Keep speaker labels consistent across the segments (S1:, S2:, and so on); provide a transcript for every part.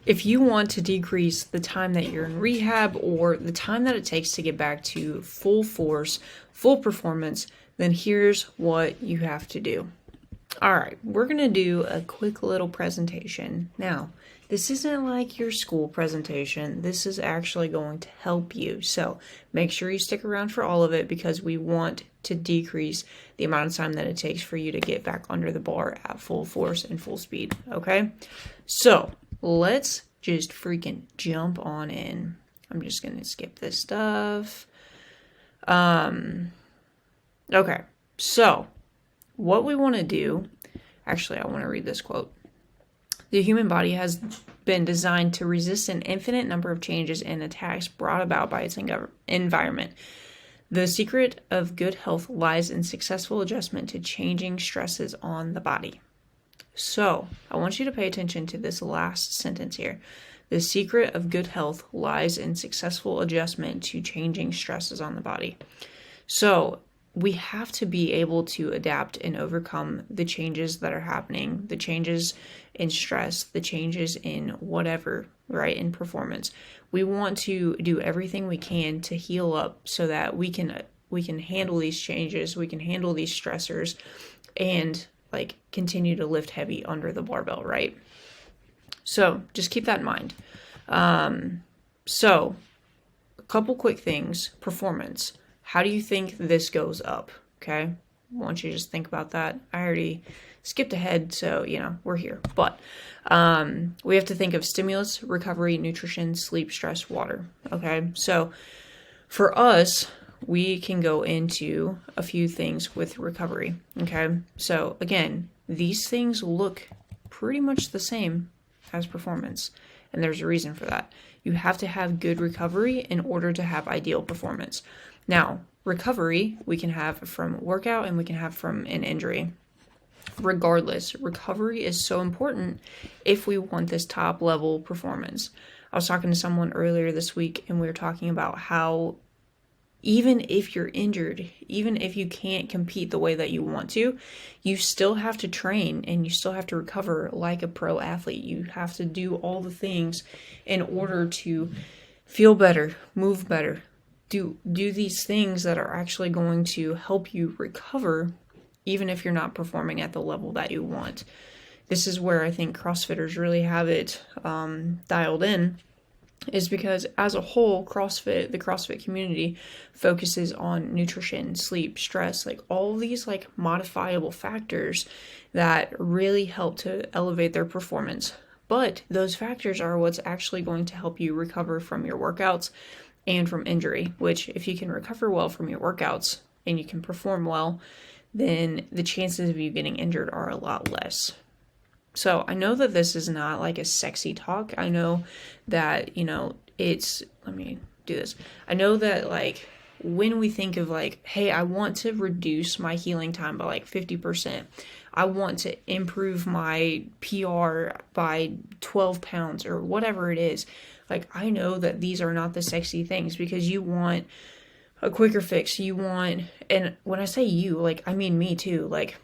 S1: if you want to decrease the time that you're in rehab or the time that it takes to get back to full force, full performance, then here's what you have to do. All right, we're going to do a quick little presentation. Now, this isn't like your school presentation. This is actually going to help you. So make sure you stick around for all of it because we want to decrease the amount of time that it takes for you to get back under the bar at full force and full speed, okay? So let's just freaking jump on in. I'm just going to skip this stuff. Okay, so what we want to do, actually, I want to read this quote. The human body has been designed to resist an infinite number of changes and attacks brought about by its environment. The secret of good health lies in successful adjustment to changing stresses on the body. So, I want you to pay attention to this last sentence here. The secret of good health lies in successful adjustment to changing stresses on the body. So, we have to be able to adapt and overcome the changes that are happening, the changes in stress, the changes in whatever, right, in performance. We want to do everything we can to heal up so that we can handle these changes, we can handle these stressors, and like continue to lift heavy under the barbell, right? So just keep that in mind. So a couple quick things. Performance. How do you think this goes up? Okay. I want you to just think about that. I already skipped ahead, so, we're here. But we have to think of stimulus, recovery, nutrition, sleep, stress, water. Okay. So for us, we can go into a few things with recovery. Okay. So again, these things look pretty much the same as performance. And there's a reason for that. You have to have good recovery in order to have ideal performance. Now, recovery we can have from workout and we can have from an injury. Regardless, recovery is so important if we want this top level performance. I was talking to someone earlier this week and we were talking about how even if you're injured, even if you can't compete the way that you want to, you still have to train and you still have to recover like a pro athlete. You have to do all the things in order to feel better, move better, do these things that are actually going to help you recover even if you're not performing at the level that you want. This is where I think CrossFitters really have it dialed in, is because as a whole, the CrossFit community focuses on nutrition, sleep, stress, like all these like modifiable factors that really help to elevate their performance. But those factors are what's actually going to help you recover from your workouts and from injury, which if you can recover well from your workouts and you can perform well, then the chances of you getting injured are a lot less. So I know that this is not like a sexy talk. I know that, let me do this. I know that like when we think of like, hey, I want to reduce my healing time by like 50%. I want to improve my PR by 12 pounds or whatever it is. Like, I know that these are not the sexy things because you want a quicker fix. You want, and when I say you, like, I mean me too. Like,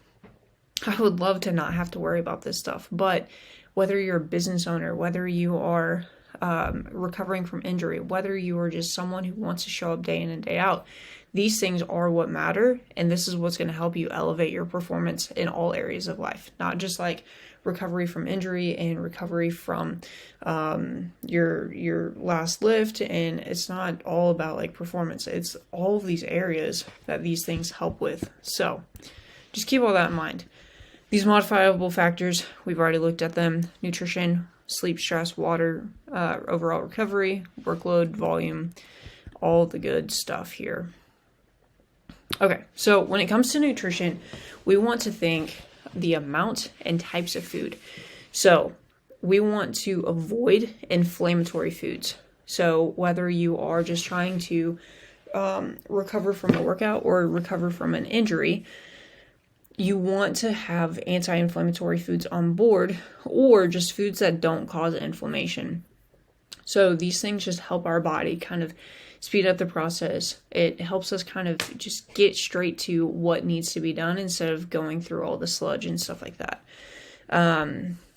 S1: I would love to not have to worry about this stuff. But whether you're a business owner, whether you are recovering from injury, whether you are just someone who wants to show up day in and day out, these things are what matter. And this is what's going to help you elevate your performance in all areas of life, not just like recovery from injury and recovery from your last lift. And it's not all about like performance. It's all of these areas that these things help with. So just keep all that in mind. These modifiable factors, we've already looked at them: nutrition, sleep, stress, water, overall recovery, workload, volume, all the good stuff here. Okay, so when it comes to nutrition, we want to think the amount and types of food. So we want to avoid inflammatory foods. So whether you are just trying to recover from a workout or recover from an injury, you want to have anti-inflammatory foods on board, or just foods that don't cause inflammation. So these things just help our body kind of speed up the process. It helps us kind of just get straight to what needs to be done instead of going through all the sludge and stuff like that.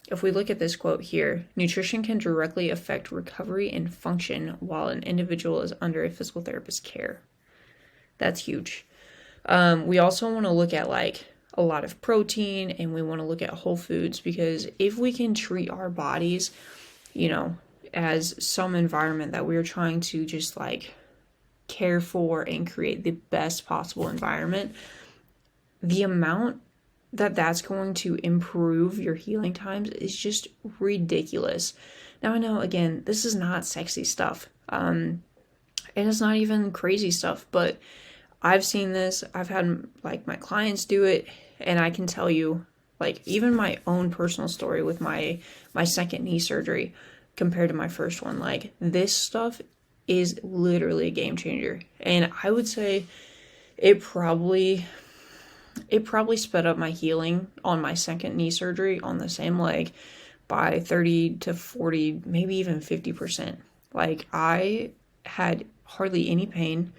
S1: if we look at this quote here, nutrition can directly affect recovery and function while an individual is under a physical therapist's care. That's huge. We also want to look at like a lot of protein, and we want to look at whole foods, because if we can treat our bodies, you know, as some environment that we're trying to just like care for and create the best possible environment, the amount that that's going to improve your healing times is just ridiculous. Now, I know, again, this is not sexy stuff, and it's not even crazy stuff, but I've seen this. I've had like my clients do it, and I can tell you, like, even my own personal story with my second knee surgery compared to my first one, like, this stuff is literally a game changer. And I would say it probably sped up my healing on my second knee surgery on the same leg by 30 to 40, maybe even 50%. Like, I had hardly any pain.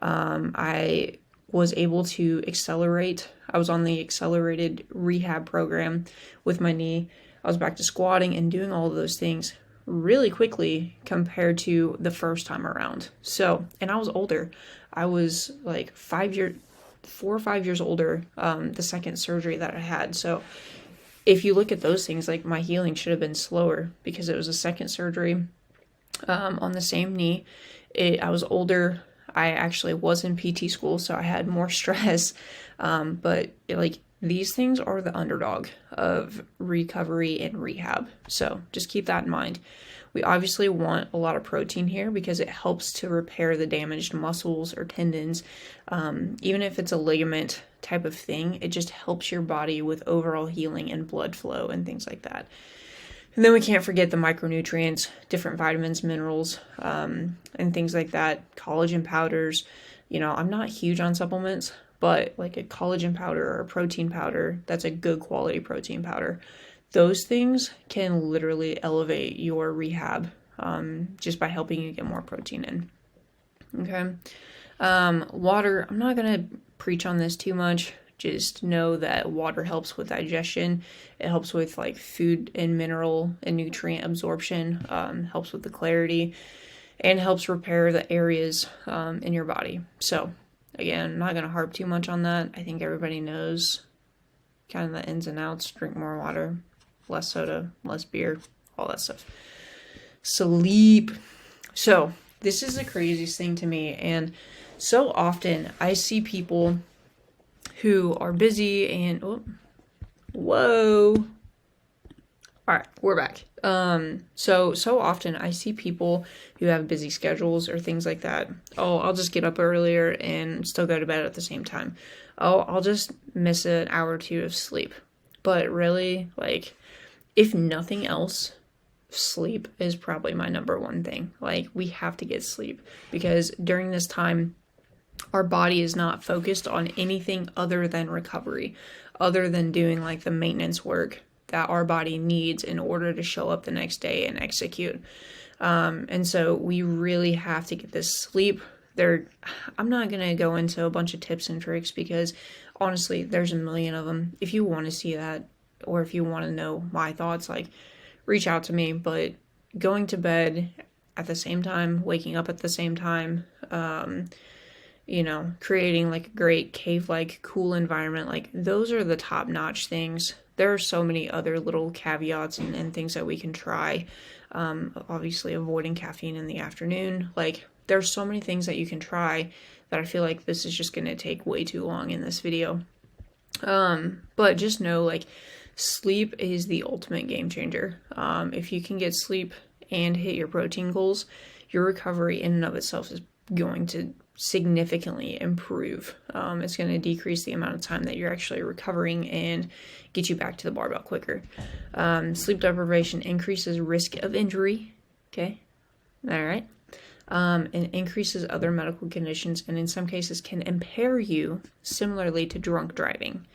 S1: I was able to accelerate. I was on the accelerated rehab program with my knee. I was back to squatting and doing all of those things really quickly compared to the first time around. So, and I was older. I was like 4 or 5 years older, the second surgery that I had. So if you look at those things, like, my healing should have been slower because it was a second surgery, on the same knee. I was older. I actually was in PT school, so I had more stress. But like, these things are the underdog of recovery and rehab. So just keep that in mind. We obviously want a lot of protein here because it helps to repair the damaged muscles or tendons. Even if it's a ligament type of thing, it just helps your body with overall healing and blood flow and things like that. And then we can't forget the micronutrients, different vitamins, minerals, and things like that. Collagen powders. You know, I'm not huge on supplements, but like a collagen powder or a protein powder, that's a good quality protein powder. Those things can literally elevate your rehab, just by helping you get more protein in. Okay. Water, I'm not going to preach on this too much. Just know that water helps with digestion. It helps with like food and mineral and nutrient absorption, helps with the clarity, and helps repair the areas in your body. So again, I'm not going to harp too much on that. I think everybody knows kind of the ins and outs. Drink more water, less soda, less beer, all that stuff. Sleep. So this is the craziest thing to me. And so often I see people who are busy and, whoa. All right, we're back. So often I see people who have busy schedules or things like that. Oh, I'll just get up earlier and still go to bed at the same time. Oh, I'll just miss an hour or two of sleep. But really, like, if nothing else, sleep is probably my number one thing. Like, we have to get sleep because during this time, our body is not focused on anything other than recovery, other than doing like the maintenance work that our body needs in order to show up the next day and execute. And so we really have to get this sleep. I'm not going to go into a bunch of tips and tricks because honestly, there's a million of them. If you want to see that, or if you want to know my thoughts, like, reach out to me. But going to bed at the same time, waking up at the same time, you know, creating like a great cave-like cool environment, like, those are the top-notch things. There are so many other little caveats and things that we can try. Obviously avoiding caffeine in the afternoon. Like, there's so many things that you can try that I feel like this is just going to take way too long in this video. But just know, like, sleep is the ultimate game changer. If you can get sleep and hit your protein goals, your recovery in and of itself is going to significantly improve. It's going to decrease the amount of time that you're actually recovering and get you back to the barbell quicker. Sleep deprivation increases risk of injury. Okay. All right. And increases other medical conditions, and in some cases can impair you similarly to drunk driving.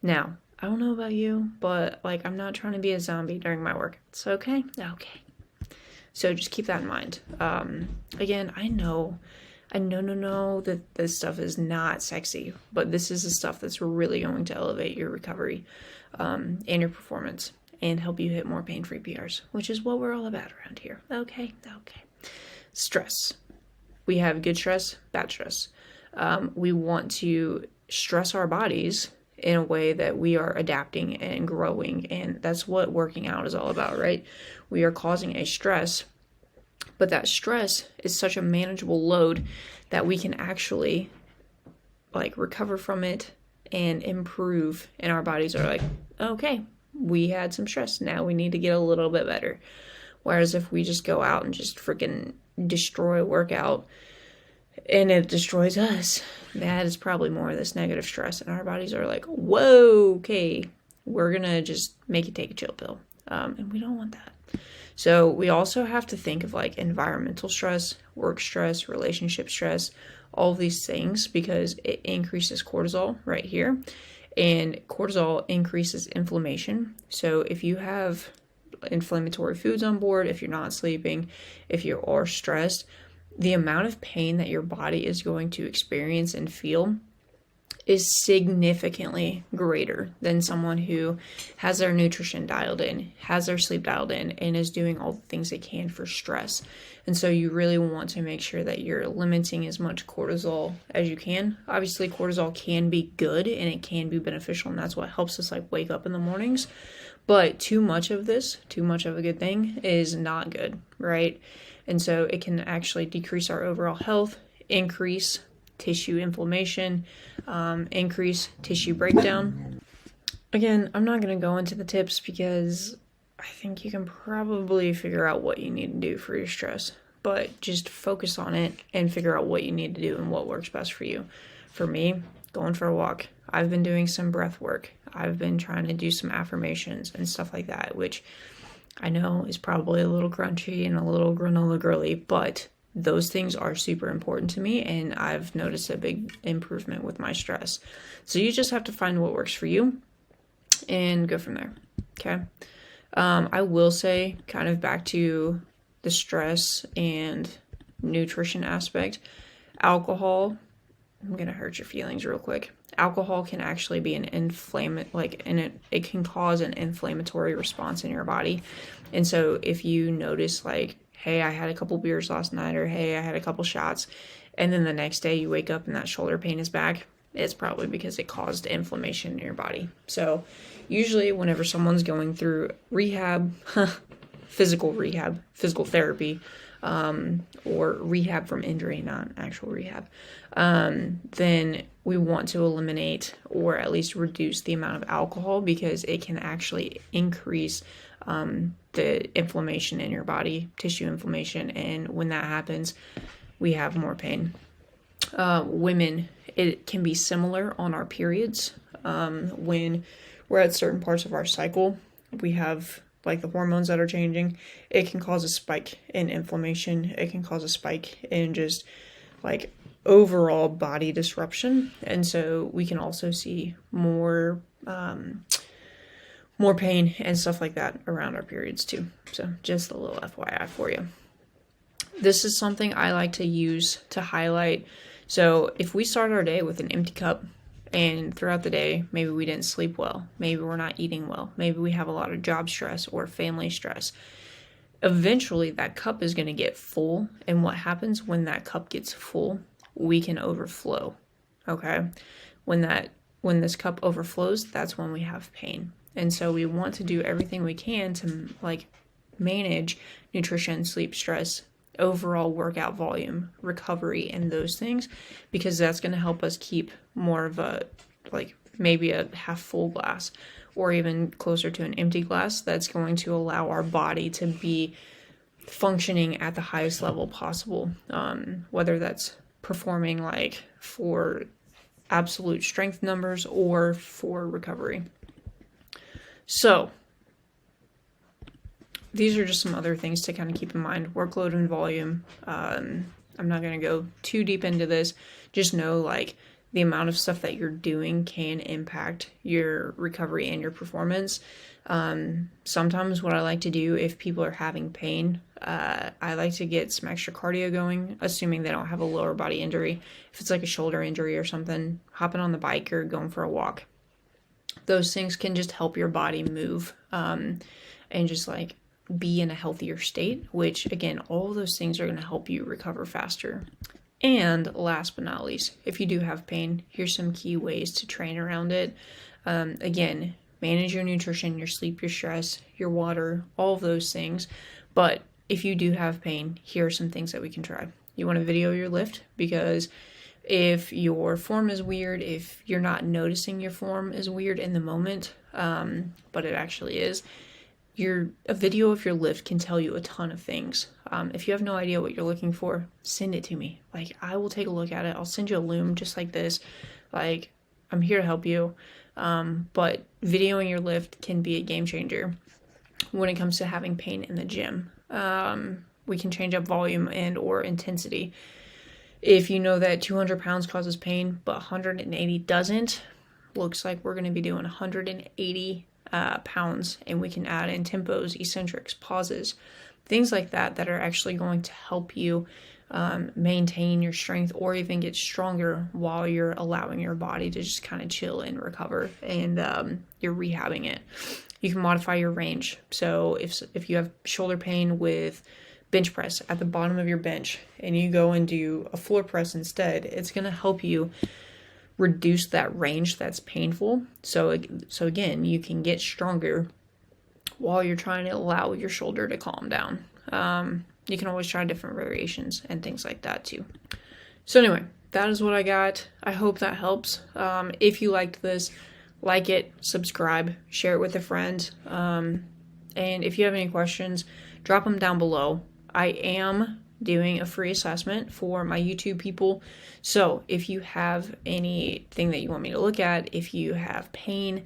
S1: Now, I don't know about you, but like, I'm not trying to be a zombie during my workouts. Okay. So just keep that in mind. Again, I know that this stuff is not sexy, but this is the stuff that's really going to elevate your recovery, and your performance. and help you hit more pain-free PRs, which is what we're all about around here. Okay. Stress. We have good stress, bad stress. We want to stress our bodies in a way that we are adapting and growing, and that's what working out is all about, right? We are causing a stress, but that stress is such a manageable load that we can actually like recover from it and improve, and our bodies are like, okay, we had some stress, now we need to get a little bit better. Whereas if we just go out and just freaking destroy a workout and it destroys us, that is probably more of this negative stress, and our bodies are like, whoa, okay, we're gonna just make you take a chill pill, and we don't want that. So we also have to think of like environmental stress, work stress, relationship stress, all of these things, because it increases cortisol right here, and cortisol increases inflammation. So if you have inflammatory foods on board, if you're not sleeping, if you are stressed, the amount of pain that your body is going to experience and feel is significantly greater than someone who has their nutrition dialed in, has their sleep dialed in, and is doing all the things they can for stress. And so you really want to make sure that you're limiting as much cortisol as you can. Obviously, cortisol can be good and it can be beneficial, and that's what helps us like wake up in the mornings. But too much of this, too much of a good thing, is not good, right? And so it can actually decrease our overall health, increase tissue inflammation, increase tissue breakdown. Again, I'm not going to go into the tips because I think you can probably figure out what you need to do for your stress, but just focus on it and figure out what you need to do and what works best for you. For me, going for a walk. I've been doing some breath work. I've been trying to do some affirmations and stuff like that, which I know is probably a little crunchy and a little granola girly, but those things are super important to me, and I've noticed a big improvement with my stress. So you just have to find what works for you and go from there. Okay. I will say, kind of back to the stress and nutrition aspect, alcohol, I'm going to hurt your feelings real quick. Alcohol can actually be an it can cause an inflammatory response in your body. And so if you notice like, hey, I had a couple beers last night, or hey, I had a couple shots, and then the next day you wake up and that shoulder pain is back, it's probably because it caused inflammation in your body. So usually whenever someone's going through rehab, physical therapy, or rehab from injury, not actual rehab, then we want to eliminate or at least reduce the amount of alcohol, because it can actually increase the inflammation in your body, tissue inflammation, and when that happens, we have more pain. Women, it can be similar on our periods. When we're at certain parts of our cycle, we have like the hormones that are changing. It can cause a spike in inflammation. It can cause a spike in just like overall body disruption. And so we can also see more pain and stuff like that around our periods too. So just a little FYI for you. This is something I like to use to highlight. So if we start our day with an empty cup, and throughout the day, maybe we didn't sleep well, maybe we're not eating well, maybe we have a lot of job stress or family stress, eventually that cup is going to get full. And what happens when that cup gets full? We can overflow. Okay? When this cup overflows, that's when we have pain. And so we want to do everything we can to like manage nutrition, sleep, stress, overall workout volume, recovery, and those things, because that's going to help us keep more of a, like maybe a half full glass or even closer to an empty glass. That's going to allow our body to be functioning at the highest level possible, whether that's performing like for absolute strength numbers or for recovery. So these are just some other things to kind of keep in mind. Workload and volume. I'm not going to go too deep into this. Just know like the amount of stuff that you're doing can impact your recovery and your performance. Sometimes what I like to do if people are having pain, I like to get some extra cardio going, assuming they don't have a lower body injury. If it's like a shoulder injury or something, hopping on the bike or going for a walk. Those things can just help your body move and just like be in a healthier state, which again, all of those things are going to help you recover faster. And last but not least, if you do have pain, here's some key ways to train around it. Again, manage your nutrition, your sleep, your stress, your water, all of those things. But if you do have pain, here are some things that we can try. You want to video your lift, because if your form is weird, if you're not noticing your form is weird in the moment, but it actually is, a video of your lift can tell you a ton of things. If you have no idea what you're looking for, send it to me. Like, I will take a look at it. I'll send you a loom just like this. Like, I'm here to help you. But videoing your lift can be a game changer when it comes to having pain in the gym. We can change up volume and or intensity. If you know that 200 pounds causes pain, but 180 doesn't, looks like we're going to be doing 180 pounds, and we can add in tempos, eccentrics, pauses, things like that that are actually going to help you maintain your strength or even get stronger while you're allowing your body to just kind of chill and recover, and you're rehabbing it. You can modify your range. So if you have shoulder pain with bench press at the bottom of your bench and you go and do a floor press instead, it's going to help you reduce that range that's painful. So again, you can get stronger while you're trying to allow your shoulder to calm down. You can always try different variations and things like that too. So anyway, that is what I got. I hope that helps. If you liked this, like it, subscribe, share it with a friend. And if you have any questions, drop them down below. I am doing a free assessment for my YouTube people. So if you have anything that you want me to look at, if you have pain,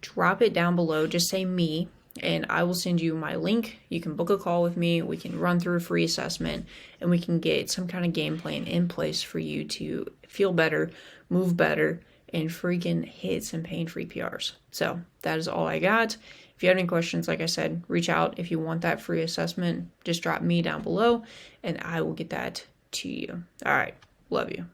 S1: drop it down below. Just say me, and I will send you my link. You can book a call with me. We can run through a free assessment, and we can get some kind of game plan in place for you to feel better, move better, and freaking hit some pain-free PRs. So that is all I got. If you have any questions, like I said, reach out. If you want that free assessment, just drop me down below and I will get that to you. All right. Love you.